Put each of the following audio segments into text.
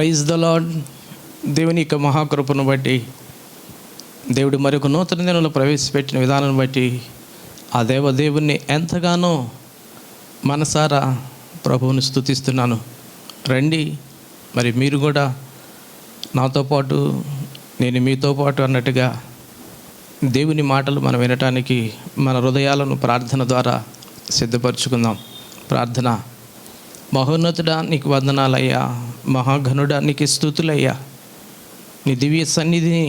Praise the lord. దేవుని యొక్క మహాకృపను బట్టి, దేవుడు మరొక నూతన దినంలో ప్రవేశపెట్టిన విధానాన్ని బట్టి ఆ దేవుణ్ణి ఎంతగానో మనసారా ప్రభువుని స్తుతిస్తున్నాను. రండి, మరి మీరు కూడా నాతో పాటు, నేను మీతో పాటు అన్నట్టుగా దేవుని మాటలు మనం వినటానికి మన హృదయాలను ప్రార్థన ద్వారా సిద్ధపరచుకుందాం. ప్రార్థన. మహోన్నతుడా, నీకు వందనాలయ్యా. మహాఘనుడా, నీకు స్తుతులయ్యా. నీ దివ్య సన్నిధిని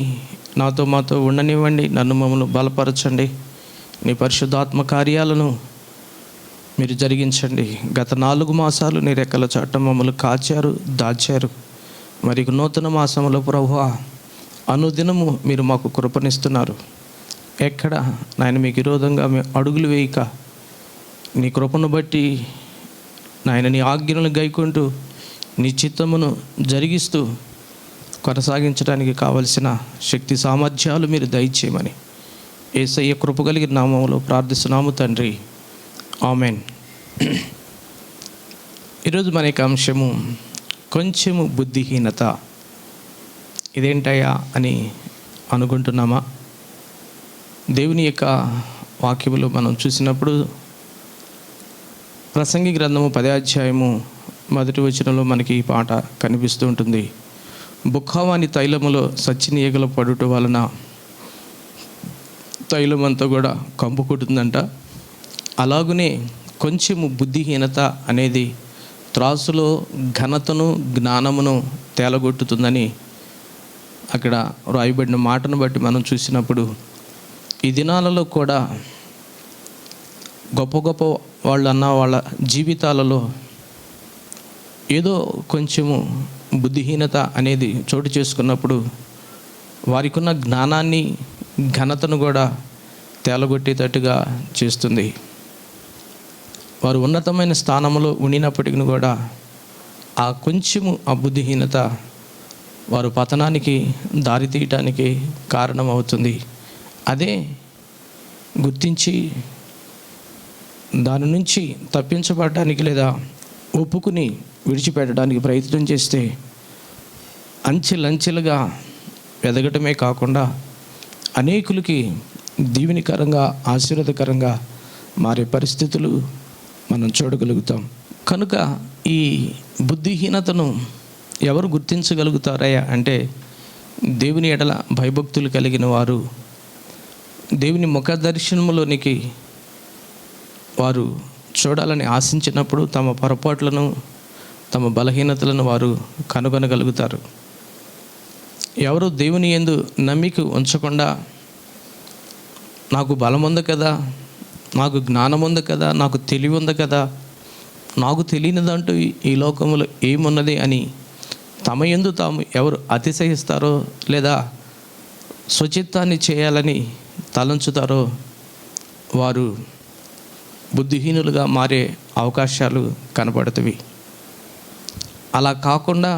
నాతో మాతో ఉండనివ్వండి. నన్ను మమ్మల్ని బలపరచండి. నీ పరిశుద్ధాత్మ కార్యాలను మీరు జరిగించండి. గత 4 మాసాలు నీ రెక్కల చాట మమ్మల్ని కాచారు, దాచారు. మరి నూతన మాసంలో ప్రభువా, అనుదినము మీరు మాకు కృపనిస్తున్నారు. ఎక్కడ నాయన మీకు విరోధంగా మేము అడుగులు వేయక, నీ కృపను బట్టి నాయన నీ ఆజ్ఞలను గైకుంటూ నీ చిత్తమును జరిగిస్తూ కొనసాగించడానికి కావలసిన శక్తి సామర్థ్యాలు మీరు దయచేయమని యేసయ్య కృప కలిగిన నామములో ప్రార్థిస్తున్నాము తండ్రి, ఆమెన్. ఈరోజు మన యొక్క అంశము కొంచెము బుద్ధిహీనత. ఇదేంటయ్యా అని అనుకుంటున్నామా? దేవుని యొక్క వాక్యములు మనం చూసినప్పుడు ప్రసంగి గ్రంథము 10వ అధ్యాయము 1వ వచనంలో మనకి ఈ పాట కనిపిస్తూ ఉంటుంది. బుక్కవాని తైలములో సచ్చిని ఈగల పడుట వలన తైలం అంతా కూడా కంపు కొడుతుందంట. అలాగనే కొంచెము బుద్ధిహీనత అనేది త్రాసులో ఘనతను జ్ఞానమును తేలగొట్టుతుందని అక్కడ రాయబడిన మాటను బట్టి మనం చూసినప్పుడు, ఈ దినాలలో కూడా గొప్ప గొప్ప వాళ్ళు అన్న వాళ్ళ జీవితాలలో ఏదో కొంచెము బుద్ధిహీనత అనేది చోటు చేసుకున్నప్పుడు వారికి ఉన్న జ్ఞానాన్ని ఘనతను కూడా తేలగొట్టేటట్టుగా చేస్తుంది. వారు ఉన్నతమైన స్థానంలో ఉండినప్పటికీ కూడా ఆ కొంచెము ఆ బుద్ధిహీనత వారు పతనానికి దారితీయటానికి కారణమవుతుంది. అదే గుర్తించి దాని నుంచి తప్పించబడడానికి లేదా ఒప్పుకుని విడిచిపెట్టడానికి ప్రయత్నం చేస్తే అంచెలంచెలుగా ఎదగటమే కాకుండా అనేకులకి దీవెనకరంగా ఆశీర్వాదకరంగా మారే పరిస్థితులు మనం చూడగలుగుతాం. కనుక ఈ బుద్ధిహీనతను ఎవరు గుర్తించగలుగుతారయ్యా అంటే, దేవుని ఎడల భయభక్తులు కలిగిన వారు, దేవుని ముఖ దర్శనములోనికి వారు చూడాలని ఆశించినప్పుడు తమ పొరపాట్లను, తమ బలహీనతలను వారు కనుగొనగలుగుతారు. ఎవరు దేవుని యందు నమ్మిక ఉంచకుండా, నాకు బలం ఉంది కదా, నాకు జ్ఞానం ఉంది కదా, నాకు తెలివి ఉంది కదా, నాకు తెలియనిదంటూ ఈ లోకంలో ఏమున్నది అని తమ యందు తాము ఎవరు అతిశయిస్తారో లేదా స్వచిత్తాన్ని చేయాలని తలంచుతారో వారు బుద్ధిహీనులుగా మారే అవకాశాలు కనబడుతవి. అలా కాకుండా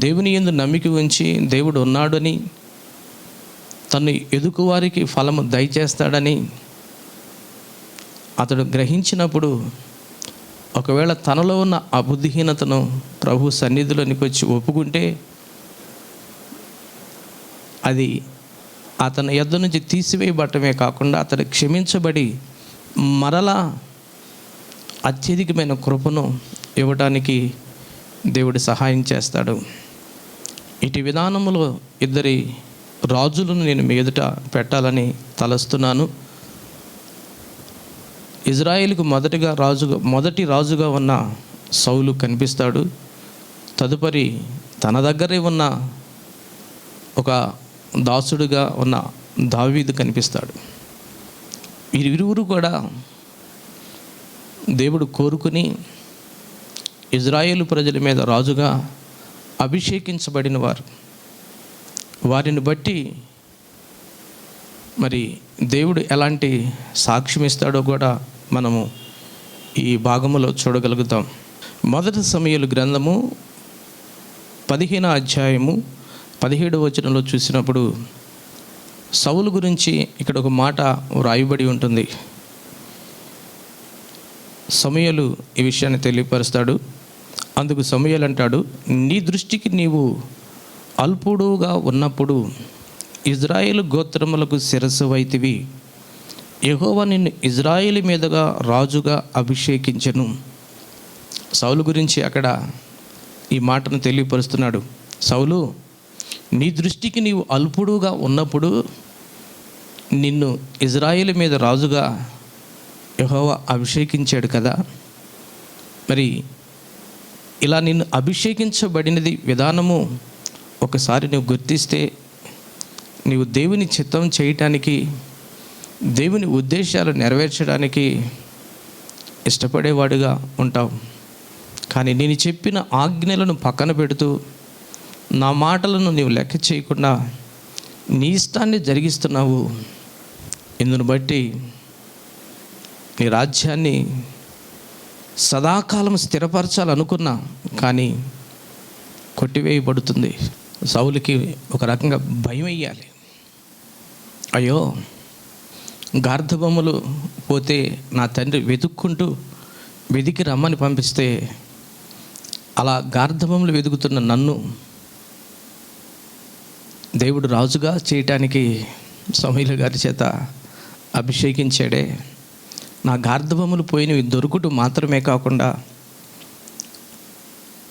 దేవుని యందు నమ్మిక ఉంచి దేవుడు ఉన్నాడని, తను ఎదుగువారికి ఫలము దయచేస్తాడని అతడు గ్రహించినప్పుడు, ఒకవేళ తనలో ఉన్న ఆ బుద్ధిహీనతను ప్రభు సన్నిధిలోనికి వచ్చి ఒప్పుకుంటే అది అతని యొద్ద నుంచి తీసివేయబడటమే కాకుండా అతడు క్షమించబడి మరలా అత్యధికమైన కృపను ఇవ్వడానికి దేవుడు సహాయం చేస్తాడు. ఇటు విధానంలో 2 రాజులను నేను మీ ఎదుట పెట్టాలని తలస్తున్నాను. ఇజ్రాయేలుకు మొదటి రాజుగా ఉన్న సౌలు కనిపిస్తాడు. తదుపరి తన దగ్గరే ఉన్న ఒక దాసుడుగా ఉన్న దావీదు కనిపిస్తాడు. వీరిరువురు కూడా దేవుడు కోరుకుని ఇజ్రాయేలు ప్రజల మీద రాజుగా అభిషేకించబడిన వారు. వారిని బట్టి మరి దేవుడు ఎలాంటి సాక్ష్యం ఇస్తాడో కూడా మనము ఈ భాగములో చూడగలుగుతాం. 1 సమూయేలు గ్రంథము 15వ అధ్యాయము 17వ వచనంలో చూసినప్పుడు సౌలు గురించి ఇక్కడ ఒక మాట వ్రాయబడి ఉంటుంది. సమూయేలు ఈ విషయాన్ని తెలియపరుస్తాడు. అందుకు సమూయేలు అంటాడు, నీ దృష్టికి నీవు అల్పుడుగా ఉన్నప్పుడు ఇజ్రాయేలు గోత్రములకు శిరస్సు వైతివి. యెహోవా నిన్ను ఇజ్రాయేలు మీదుగా రాజుగా అభిషేకించెను. సౌలు గురించి అక్కడ ఈ మాటను తెలియపరుస్తున్నాడు. సౌలు, నీ దృష్టికి నీవు అల్పుడుగా ఉన్నప్పుడు నిన్ను ఇజ్రాయేలు మీద రాజుగా యెహోవా అభిషేకించాడు కదా. మరి ఇలా నిన్ను అభిషేకించబడినది విధానము ఒకసారి నువ్వు గుర్తిస్తే నీవు దేవుని చిత్తం చేయటానికి, దేవుని ఉద్దేశాలు నెరవేర్చడానికి ఇష్టపడేవాడుగా ఉంటావు. కానీ నేను చెప్పిన ఆజ్ఞలను పక్కన పెడుతూ నా మాటలను నీవు లెక్క చేయకుండా నీ ఇష్టాన్ని జరిగిస్తున్నావు. ఇందును బట్టి నీ రాజ్యాన్ని సదాకాలం స్థిరపరచాలనుకున్నా కానీ కొట్టివేయబడుతుంది. సౌలుకి ఒక రకంగా భయం వేయాలి. అయ్యో, గార్ధబొమ్మలు పోతే నా తండ్రి వెతికి రమ్మని పంపిస్తే అలా గార్ధబొమ్మలు వెతుకుతున్న నన్ను దేవుడు రాజుగా చేయటానికి సమూయేలు గారి చేత అభిషేకించాడే. నా గార్ధబొమ్మలు పోయినవి దొరుకుట మాత్రమే కాకుండా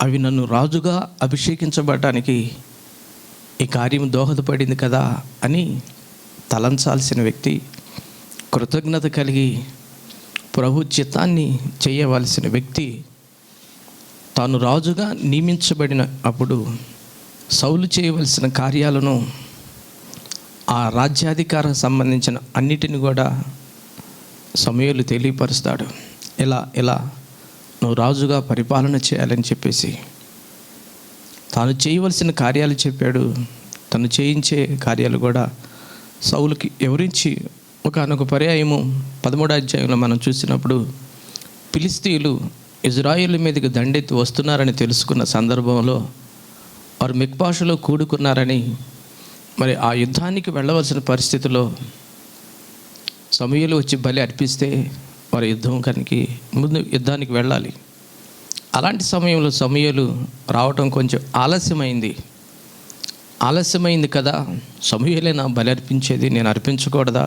అవి నన్ను రాజుగా అభిషేకించబడటానికి ఈ కార్యం దోహదపడింది కదా అని తలంచాల్సిన వ్యక్తి, కృతజ్ఞత కలిగి ప్రభు చిత్తాన్ని చేయవలసిన వ్యక్తి తాను రాజుగా నియమించబడిన అప్పుడు సౌలు చేయవలసిన కార్యాలను, ఆ రాజ్యాధికారం సంబంధించిన అన్నిటిని కూడా సమూయేలు తెలియపరుస్తాడు. ఇలా నువ్వు రాజుగా పరిపాలన చేయాలని చెప్పేసి తాను చేయవలసిన కార్యాలు చెప్పాడు. తను చేయించే కార్యాలు కూడా సౌలుకి వివరించి ఒకనొక పర్యాయము 13వ అధ్యాయంలో మనం చూసినప్పుడు ఫిలిష్తీయులు ఇజ్రాయేలు మీదకి దండెత్తి వస్తున్నారని తెలుసుకున్న సందర్భంలో వారు మిక్పాషులో కూడుకున్నారని, మరి ఆ యుద్ధానికి వెళ్ళవలసిన పరిస్థితిలో సమూయేలు వచ్చి బలి అర్పిస్తే వారు ముందు యుద్ధానికి వెళ్ళాలి. అలాంటి సమయంలో సమూయేలు రావటం కొంచెం ఆలస్యమైంది కదా. సమూయేలే నా బలి అర్పించేది, నేను అర్పించకూడదా?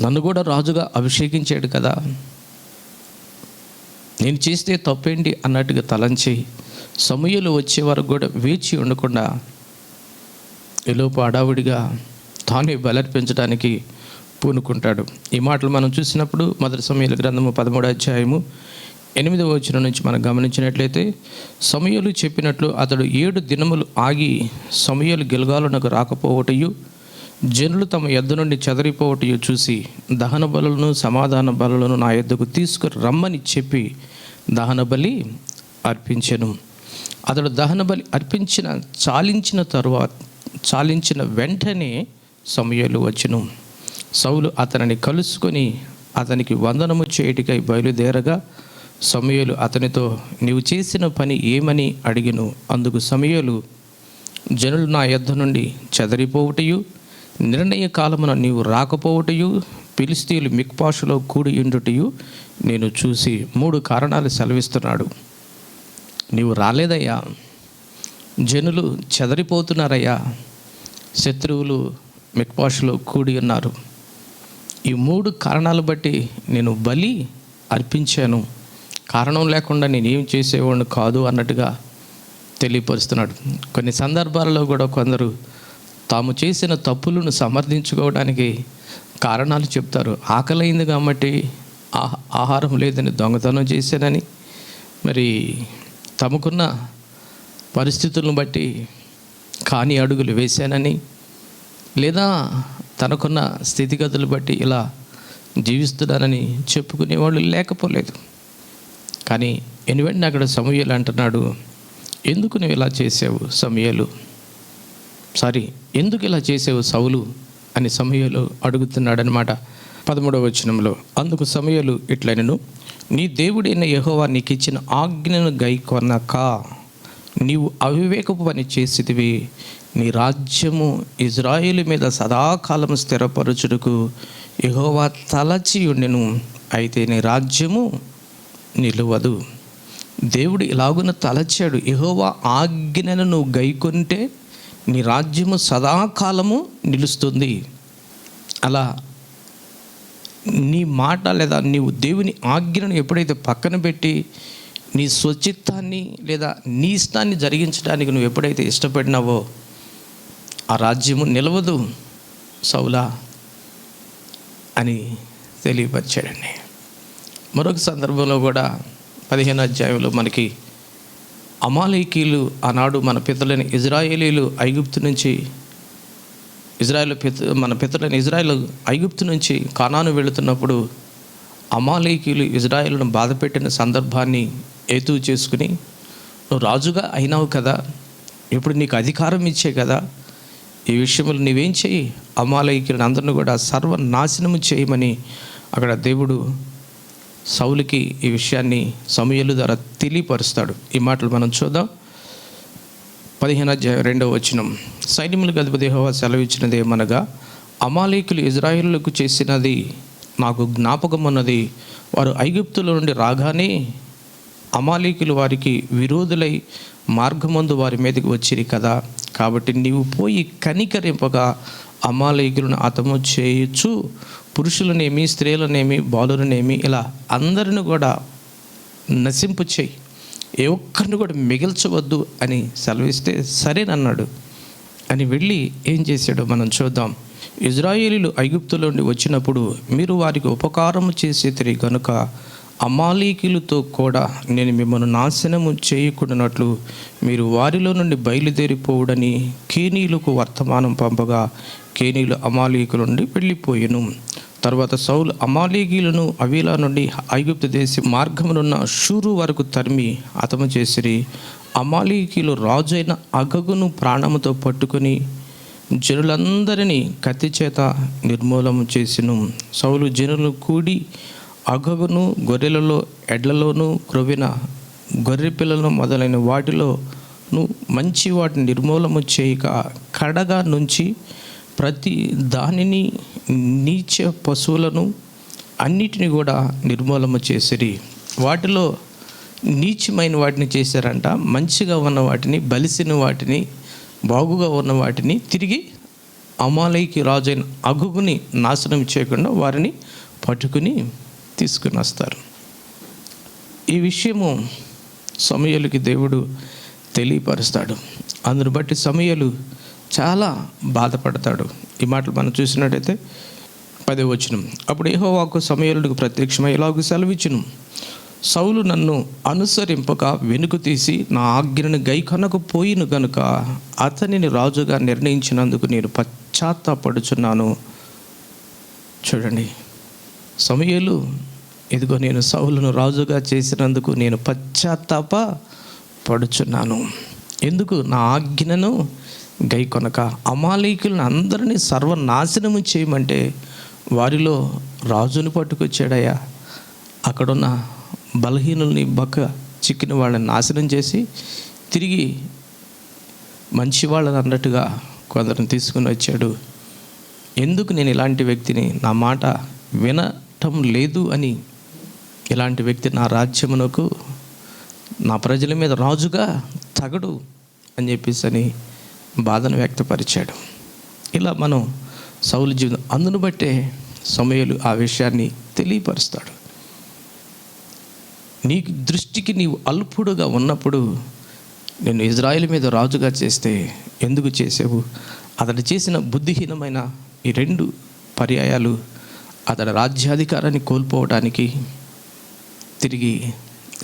నన్ను కూడా రాజుగా అభిషేకించాడు కదా, నేను చేస్తే తప్పేంటి అన్నట్టుగా తలంచి సమూయేలు వచ్చే వరకు కూడా వేచి ఉండకుండా ఎలోపు అడావుడిగా తానే బలర్పించడానికి పూనుకుంటాడు. ఈ మాటలు మనం చూసినప్పుడు 1 సమూయేలు గ్రంథము 13వ అధ్యాయము 8వ వచనం నుంచి మనం గమనించినట్లయితే, సమూయేలు చెప్పినట్లు అతడు 7 దినములు ఆగి సమూయేలు గిల్గాలునకు రాకపోవటయు జనులు తమ యొద్ద నుండి చెదరిపోవటయు చూసి దహన బలులను సమాధాన బలులను నా యొద్దకు తీసుకుని రమ్మని చెప్పి దహన బలి అర్పించెను. అతడు దహన బలి చాలించిన వెంటనే సమూయేలు వచ్చెను. సౌలు అతనిని కలుసుకొని అతనికి వందనము చేయుటకై బయలుదేరగా సమూయేలు అతనితో, నీవు చేసిన పని ఏమని అడిగెను. అందుకు సమూయేలు, జనులు నా యొద్ద నుండి చెదరిపోవుటయు నిర్ణయ కాలమున నీవు రాకపోవుటయు ఫిలిష్తీయులు మిక్పాషులో కూడి ఉండుటయు నేను చూసి 3 కారణాలు సెలవిస్తున్నాడు. నీవు రాలేదయ్యా, జనులు చెదరిపోతున్నారయ్యా, శత్రువులు మిక్పాషులో కూడి ఉన్నారు. ఈ 3 కారణాలు బట్టి నేను బలి అర్పించాను, కారణం లేకుండా నేనేం చేసేవాడిని కాదు అన్నట్టుగా తెలియపరుస్తున్నాడు. కొన్ని సందర్భాలలో కూడా కొందరు తాము చేసిన తప్పులను సమర్థించుకోవడానికి కారణాలు చెప్తారు. ఆకలైంది కాబట్టి ఆహారం లేదని దొంగతనం చేశానని, మరి తమకున్న పరిస్థితులను బట్టి కాని అడుగులు వేశానని, లేదా తనకున్న స్థితిగతులు బట్టి ఇలా జీవిస్తున్నానని చెప్పుకునేవాళ్ళు లేకపోలేదు. కానీ వెంటనే అక్కడ సమూయేలు అంటున్నాడు, ఎందుకు నువ్వు ఇలా చేసావు సమూయేలు, ఎందుకు ఇలా చేసావు సౌలు అని సమూయేలు అడుగుతున్నాడనమాట. 13వ వచనంలో, అందుకు సమూయేలు ఇట్లనెను, నీ దేవుడైన యెహోవా నీకు ఇచ్చిన ఆజ్ఞను గైకొనక నీవు అవివేకపు పని చేసితివి. నీ రాజ్యము ఇజ్రాయేలు మీద సదాకాలం స్థిరపరచుటకు యెహోవా తలచి ఉండెను, అయితే నీ రాజ్యము నిలువదు. దేవుడు ఇలాగున తలచాడు, యెహోవా ఆజ్ఞను నువ్వు గైకొంటే నీ రాజ్యము సదాకాలము నిలుస్తుంది. అలా నీ మాట లేదా నీవు దేవుని ఆజ్ఞను ఎప్పుడైతే పక్కన పెట్టి నీ స్వచిత్తాన్ని లేదా నీ ఇష్టాన్ని జరిగించడానికి నువ్వు ఎప్పుడైతే ఇష్టపడినావో ఆ రాజ్యము నిలవదు సౌలా అని తెలియపరిచాడండి. మరొక సందర్భంలో కూడా 15వ అధ్యాయంలో మనకి అమాలేకీలు ఆనాడు మన పితరులైన ఇజ్రాయేలీలు ఐగుప్తు నుంచి మన పితరులైన ఇజ్రాయేలు ఐగుప్తు నుంచి కానాను వెళుతున్నప్పుడు అమాలేకీలు ఇజ్రాయేలును బాధపెట్టిన సందర్భాన్ని హేతువు చేసుకుని, నువ్వు రాజుగా అయినావు కదా, ఇప్పుడు నీకు అధికారం ఇచ్చే కదా, ఈ విషయంలో నీవేం చేయి, అమాలేకీలను అందరిని కూడా సర్వనాశనము చేయమని అక్కడ దేవుడు సౌలుకి ఈ విషయాన్ని సమూయేలు ద్వారా తెలియపరుస్తాడు. ఈ మాటలు మనం చూద్దాం. 15వ అధ్యాయం 2వ వచనం. సైన్యములకు అధిపతి యెహోవా సెలవిచ్చినది ఏమనగా, అమాలేకులు ఇజ్రాయేలులకు చేసినది నాకు జ్ఞాపకం ఉన్నది. వారు ఐగుప్తుల నుండి రాగానే అమాలేకులు వారికి విరోధులై మార్గమందు వారి మీదకి వచ్చిరి కదా, కాబట్టి నీవు పోయి కనికరింపగా అమాలేకులను హతము చేయొచ్చు, పురుషులనేమి స్త్రీలనేమి బాలులనేమి ఇలా అందరిని కూడా నశింపు చేయి, ఏ ఒక్కరిని కూడా మిగిల్చవద్దు అని సెలవిస్తే సరేనన్నాడు. అని వెళ్ళి ఏం చేశాడో మనం చూద్దాం. ఇజ్రాయేలీలు ఐగుప్తుల నుండి వచ్చినప్పుడు మీరు వారికి ఉపకారము చేసేది కనుక అమాలేకీలతో కూడా నేను మిమ్మల్ని నాశనము చేయకుండానట్లు మీరు వారిలో నుండి బయలుదేరిపోవుడని కేనీయులకు వర్తమానం పంపగా కేనీయులు అమాలేకీల నుండి వెళ్ళిపోయెను. తర్వాత సౌలు అమాలేకీలను అవీలా నుండి ఐగుప్తు దేశ మార్గమునున్న షూరు వరకు తరిమి హతము చేసిరి. అమాలేకీలు రాజైన అగగును ప్రాణముతో పట్టుకొని జనులందరినీ కత్తి చేత నిర్మూలము చేసిను. సౌలు జనులు కూడి అగగును గొర్రెలలో ఎడ్లలోనూ క్రొవ్విన గొర్రె పిల్లలను మొదలైన వాటిలోను మంచి వాటిని నిర్మూలము చేయక కడగా నుంచి ప్రతి దానిని నీచ పశువులను అన్నిటిని కూడా నిర్మూలము చేసిరి. వాటిలో నీచమైన వాటిని చేశారంట, మంచిగా ఉన్న వాటిని, బలిసిన వాటిని, బాగుగా ఉన్న వాటిని తిరిగి అమాలేకి రాజైన అగగుని నాశనం చేయకుండా వారిని పట్టుకుని తీసుకుని వస్తారు. ఈ విషయము సమూయేలుకి దేవుడు తెలియపరుస్తాడు. అందును బట్టి సమూయేలు చాలా బాధపడతాడు. ఈ మాటలు మనం చూసినట్టయితే 10వ వచనం. అప్పుడు యెహోవాకు సమూయేలుకు ప్రత్యక్షమై ఇలాగు సెలవిచ్చును, సౌలు నన్ను అనుసరింపక వెనుక తీసి నా ఆజ్ఞను గైకొనకపోయిను గనుక అతనిని రాజుగా నిర్ణయించినందుకు నేను పశ్చాత్తాపడుచున్నాను. చూడండి, సమూయేలు ఇదిగో నేను సౌలును రాజుగా చేసినందుకు నేను పశ్చాత్తాప పడుచున్నాను. ఎందుకు? నా ఆజ్ఞను గైకొనక. అమాలేకులను అందరినీ సర్వనాశనము చేయమంటే వారిలో రాజును పట్టుకొచ్చాడయ్యా. అక్కడున్న బలహీనుల్ని చిక్కిన వాళ్ళని నాశనం చేసి తిరిగి మంచి వాళ్ళని అన్నట్టుగా కొందరిని తీసుకుని వచ్చాడు. ఎందుకు నేను ఇలాంటి వ్యక్తిని, నా మాట వినటం లేదు అని ఇలాంటి వ్యక్తి నా రాజ్యమునకు, నా ప్రజల మీద రాజుగా తగడు అని చెప్పేసి అని బాధను వ్యక్తపరిచాడు. ఇలా మనం సౌలు జీవితం అందును బట్టే సమూయేలు ఆ విషయాన్ని తెలియపరుస్తాడు. నీ దృష్టికి నీవు అల్పుడుగా ఉన్నప్పుడు నేను ఇజ్రాయేల్ మీద రాజుగా చేస్తే ఎందుకు చేసావు? అతడు చేసిన బుద్ధిహీనమైన ఈ 2 పర్యాయాలు అతడి రాజ్యాధికారాన్ని కోల్పోవడానికి, తిరిగి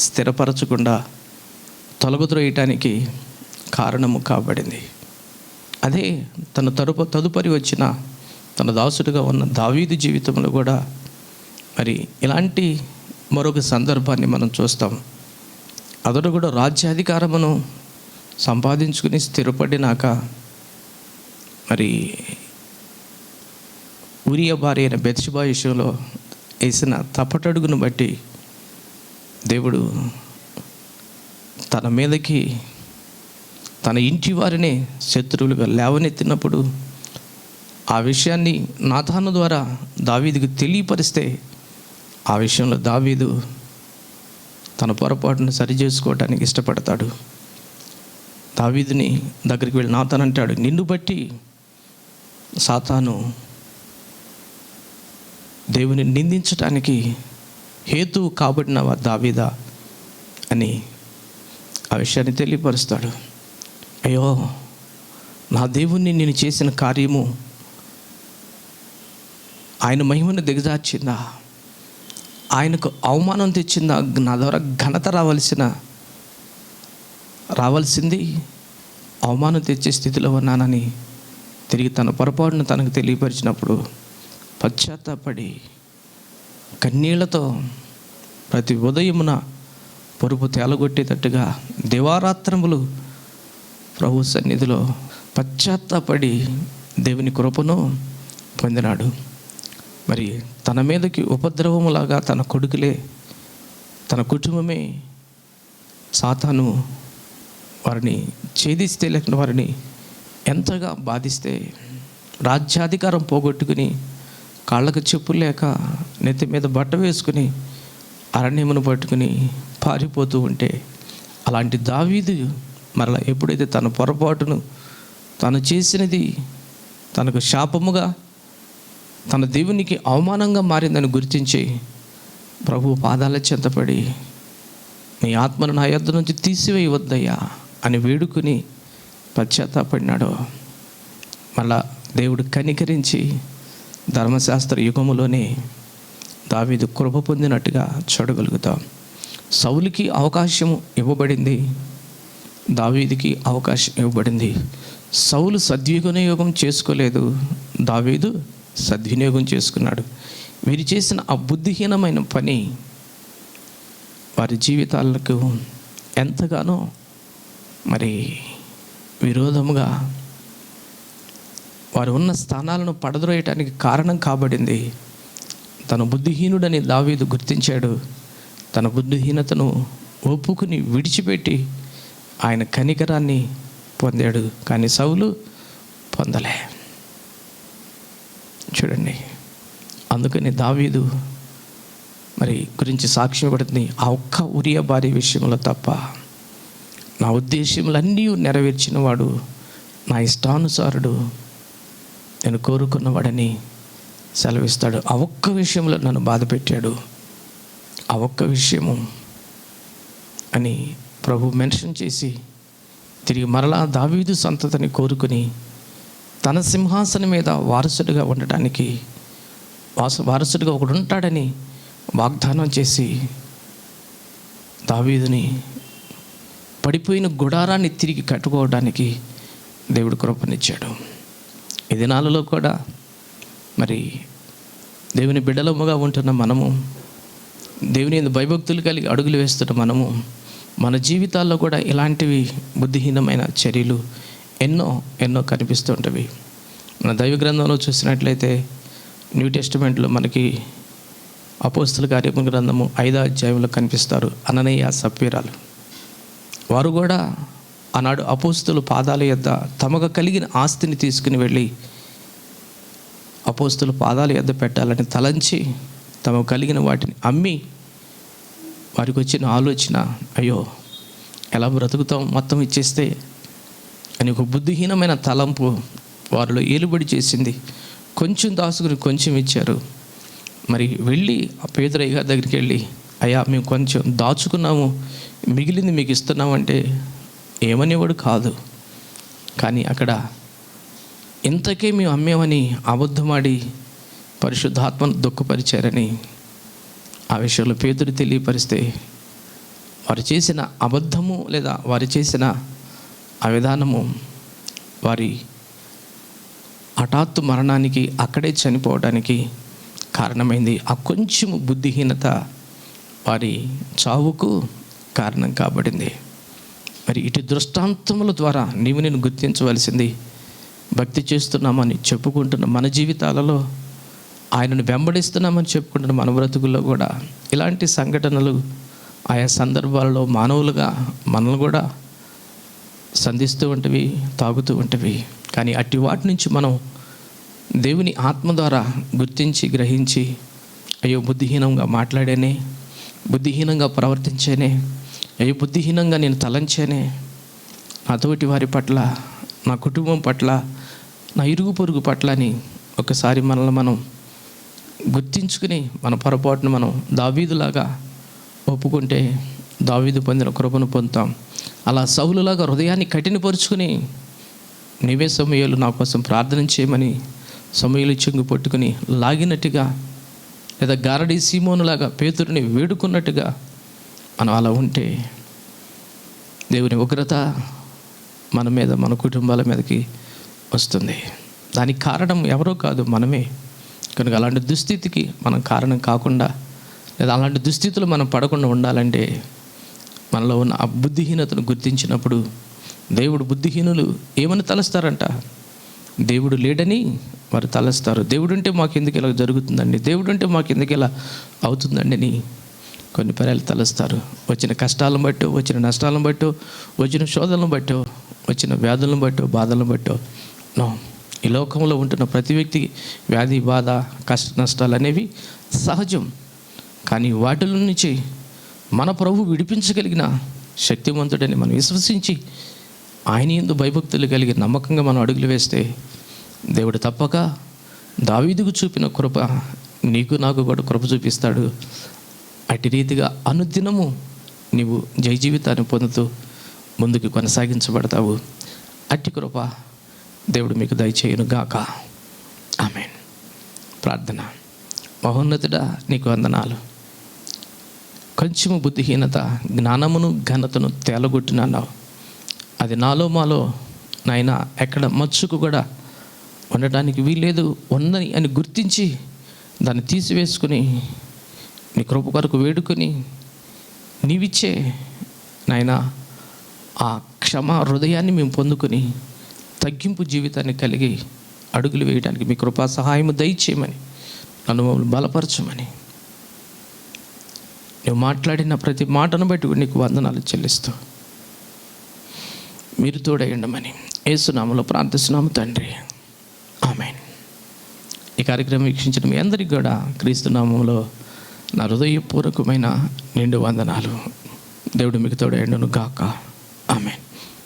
స్థిరపరచకుండా తొలగద్రోయటానికి కారణము కాబడింది. అదే తదుపరి వచ్చిన తన దాసుడిగా ఉన్న దావీదు జీవితంలో కూడా మరి ఇలాంటి మరొక సందర్భాన్ని మనం చూస్తాం. అతడు కూడా రాజ్యాధికారమును సంపాదించుకుని స్థిరపడినాక మరి ఉరియా భార్య అయిన బెత్షెబా విషయంలో వేసిన తప్పటడుగును బట్టి దేవుడు తన మీదకి తన ఇంటి వారిని శత్రువులుగా లేవనెత్తినప్పుడు ఆ విషయాన్ని నాతాను ద్వారా దావీదుకు తెలియపరిస్తే ఆ విషయంలో దావీదు తన పొరపాటును సరి చేసుకోవడానికి ఇష్టపడతాడు. దావీదుని దగ్గరికి వెళ్ళి నాతాను అంటాడు, నిన్ను బట్టి సాతాను దేవుని నిందించటానికి హేతువు కాబడినవా దావీదా అని ఆ విషయాన్ని తెలియపరుస్తాడు. అయ్యో, నా దేవుణ్ణి నేను చేసిన కార్యము ఆయన మహిమను దిగజార్చిందా, ఆయనకు అవమానం తెచ్చిందా, నా ద్వారా ఘనత రావాల్సింది అవమానం తెచ్చే స్థితిలో ఉన్నానని తిరిగి తన పొరపాటును తనకు తెలియపరిచినప్పుడు పశ్చాత్తాపడి కన్నీళ్లతో ప్రతి ఉదయమున పొరుపు తేలగొట్టేటట్టుగా దివారాత్రములు ప్రభు సన్నిధిలో పశ్చాత్తాపడి దేవుని కృపను పొందినాడు. మరి తన మీదకి ఉపద్రవములాగా తన కొడుకులే, తన కుటుంబమే సాతాను వారిని ఛేదిస్తే, లేకుండా వారిని ఎంతగా బాధిస్తే, రాజ్యాధికారం పోగొట్టుకుని కాళ్ళకు చెప్పులు లేక నెత్తి మీద బట్ట వేసుకుని అరణ్యమును పట్టుకుని పారిపోతూ ఉంటే, అలాంటి దావీదు మరలా ఎప్పుడైతే తన పొరపాటును తను చేసినది తనకు శాపముగా, తన దేవునికి అవమానంగా మారిందని గుర్తించి ప్రభు పాదాల చెంతపడి నీ ఆత్మను నా యొద్ద నుంచి తీసివేయవద్దయ్యా అని వేడుకుని పశ్చాత్తాపడినాడు. మళ్ళా దేవుడు కనికరించి ధర్మశాస్త్ర యుగములోనే దావీదు కృప పొందినట్టుగా చూడగలుగుతాం. సౌలుకి అవకాశం ఇవ్వబడింది, దావీదుకి అవకాశం ఇవ్వబడింది. సౌలు సద్వినియోగం చేసుకోలేదు, దావీదు సద్వినియోగం చేసుకున్నాడు. వీరు చేసిన ఆ బుద్ధిహీనమైన పని వారి జీవితాలకు ఎంతగానో మరి విరోధముగా వారు ఉన్న స్థానాలను పడద్రోయటానికి కారణం కాబడింది. తన బుద్ధిహీనుడని దావీదు గుర్తించాడు. తన బుద్ధిహీనతను ఒప్పుకుని విడిచిపెట్టి ఆయన కనికరాన్ని పొందాడు. కానీ సౌలు పొందలే. చూడండి, అందుకని దావీదు మరి గురించి సాక్ష్యం పడుతుంది, ఆ ఒక్క ఉరియా భార్య విషయంలో తప్ప నా ఉద్దేశములన్నీ నెరవేర్చిన వాడు, నా ఇష్టానుసారుడు, నేను కోరుకున్నవాడని సెలవిస్తాడు. ఆ ఒక్క విషయంలో నన్ను బాధ పెట్టాడు, ఆ ఒక్క విషయము అని ప్రభు మెన్షన్ చేసి తిరిగి మరలా దావీదు సంతతిని కోరుకుని తన సింహాసనం మీద వారసుడిగా ఉండటానికి, వారసుడిగా ఒకడు ఉంటాడని వాగ్దానం చేసి దావీదుని పడిపోయిన గుడారాన్ని తిరిగి కట్టుకోవడానికి దేవుడు కృపనిచ్చాడు. ఈ దినాలలో కూడా మరి దేవుని బిడ్డలముగా ఉంటున్న మనము, దేవుని యందు భయభక్తులు కలిగి అడుగులు వేస్తున్న మనము, మన జీవితాల్లో కూడా ఇలాంటివి బుద్ధిహీనమైన చర్యలు ఎన్నో కనిపిస్తుంటవి. మన దైవ గ్రంథంలో చూసినట్లయితే న్యూ టెస్టిమెంట్లో మనకి అపోస్తల కార్యముల గ్రంథము 5వ అధ్యాయంలో కనిపిస్తారు అననీయ సప్పీరాలు. వారు కూడా ఆనాడు అపోస్తలు పాదాల యొద్ద తమకు కలిగిన ఆస్తిని తీసుకుని వెళ్ళి అపోస్తలు పాదాల యొద్ద పెట్టాలని తలంచి తమకు కలిగిన వాటిని అమ్మి, వారికి వచ్చిన ఆలోచన, అయ్యో ఎలా బ్రతుకుతాం మొత్తం ఇచ్చేస్తే అని ఒక బుద్ధిహీనమైన తలంపు వారిలో ఏలుబడి చేసింది. కొంచెం దాసుకుని కొంచెం ఇచ్చారు. మరి వెళ్ళి ఆ పేదరయ్య గారి దగ్గరికి వెళ్ళి, అయ్యా మేము కొంచెం దాచుకున్నాము, మిగిలింది మీకు ఇస్తున్నామంటే ఏమనేవాడు కాదు. కానీ అక్కడ ఇంతకే మేము అమ్మేమని అబద్ధమాడి పరిశుద్ధాత్మను దుఃఖపరిచారని ఆ విషయంలో పేదరు తెలియపరిస్తే, వారు చేసిన అబద్ధము లేదా వారు చేసిన ఆ విధానము వారి హఠాత్తు మరణానికి, అక్కడే చనిపోవడానికి కారణమైంది. ఆ కొంచెం బుద్ధిహీనత వారి చావుకు కారణం కాబడింది. మరి ఇటు దృష్టాంతముల ద్వారా నీవు నేను గుర్తించవలసింది, భక్తి చేస్తున్నామని చెప్పుకుంటున్న మన జీవితాలలో, ఆయనను వెంబడిస్తున్నామని చెప్పుకుంటున్న మన బ్రతుకుల్లో కూడా ఇలాంటి సంఘటనలు ఆయా సందర్భాలలో మానవులుగా మనల్ని కూడా సంధిస్తూ ఉంటవి, తాగుతూ ఉంటవి. కానీ అట్టి వాటి నుంచి మనం దేవుని ఆత్మ ద్వారా గుర్తించి గ్రహించి, అయ్యో బుద్ధిహీనంగా మాట్లాడానే, బుద్ధిహీనంగా ప్రవర్తించేనే, ఏ బుద్ధిహీనంగా నేను తలంచేనే, నా తోటి వారి పట్ల, నా కుటుంబం పట్ల, నా ఇరుగు పొరుగు పట్ల అని ఒకసారి మనల్ని మనం గుర్తించుకుని మన పొరపాటును మనం దావీదులాగా ఒప్పుకుంటే దావీదు పొందిన కృపను పొందుతాం. అలా సౌలులాగా హృదయాన్ని కఠినపరుచుకుని, నీవే సమూయేలు నా కోసం ప్రార్థన చేయమని సమూయేలు చెంగు పట్టుకుని లాగినట్టుగా, లేదా గారడీ సీమోనులాగా పేతురుని వేడుకున్నట్టుగా మనం అలా ఉంటే దేవుని ఉగ్రత మన మీద, మన కుటుంబాల మీదకి వస్తుంది. దానికి కారణం ఎవరో కాదు, మనమే. కనుక అలాంటి దుస్థితికి మనం కారణం కాకుండా, లేదా అలాంటి దుస్థితులు మనం పడకుండా ఉండాలంటే మనలో ఉన్న ఆ బుద్ధిహీనతను గుర్తించినప్పుడు, దేవుడు బుద్ధిహీనులు ఏమని తలస్తారంట? దేవుడు లేడని వారు తలస్తారు. దేవుడుంటే మాకు ఎందుకు ఇలా జరుగుతుందండి, దేవుడుంటే మాకు ఎందుకు ఇలా అవుతుందండి అని కొన్ని పర్యాలు తలస్తారు. వచ్చిన కష్టాలను బట్టో, వచ్చిన నష్టాలను బట్టో, వచ్చిన శోధనలను బట్టో, వచ్చిన వ్యాధులను బట్టో, బాధలను బట్టో నో. ఈ లోకంలో ఉంటున్న ప్రతి వ్యక్తికి వ్యాధి, బాధ, కష్ట నష్టాలు అనేవి సహజం. కానీ వాటిల నుంచి మన ప్రభు విడిపించగలిగిన శక్తివంతుడని మనం విశ్వసించి ఆయన యందు భయభక్తులు కలిగి నమ్మకంగా మనం అడుగులు వేస్తే దేవుడు తప్పక దావీదుకు చూపిన కృప నీకు నాకు కూడా కృప చూపిస్తాడు. అట్టి రీతిగా అనుదినము నీవు జయ జీవితాన్ని పొందుతూ ముందుకు కొనసాగించబడతావు. అట్టి కృప దేవుడు మీకు దయచేయును గాక. ఆమేన్. ప్రార్థన. మహోన్నతుడా, నీకు వందనాలు. కొంచెము బుద్ధిహీనత జ్ఞానమును ఘనతను తేలగొట్టినన్నావు. అది నాలో మాలో నాయనా ఎక్కడ మచ్చుకు కూడా ఉండటానికి వీల్లేదు, ఉందని అని గుర్తించి దాన్ని తీసివేసుకుని నీ కృప కొరకు వేడుకొని నీవిచ్చే నాయనా ఆ క్షమా హృదయాన్ని మేము పొందుకొని తగ్గింపు జీవితాన్ని కలిగి అడుగులు వేయడానికి మీ కృపా సహాయము దయచేయమని, నన్ను మమ్మల్ని బలపరచమని, నువ్వు మాట్లాడిన ప్రతి మాటను బట్టి నీకు వందనాలు చెల్లిస్తూ మీరు తోడయ్యండమని యేసు నామములో ప్రార్థిస్తున్నాము తండ్రి. ఆమేన్. ఈ కార్యక్రమం వీక్షించిన మీ అందరికీ కూడా క్రీస్తు నామములో నా హృదయపూర్వకమైన నిండు వందనాలు. దేవుడు మీకు తోడయ్యండును గాక.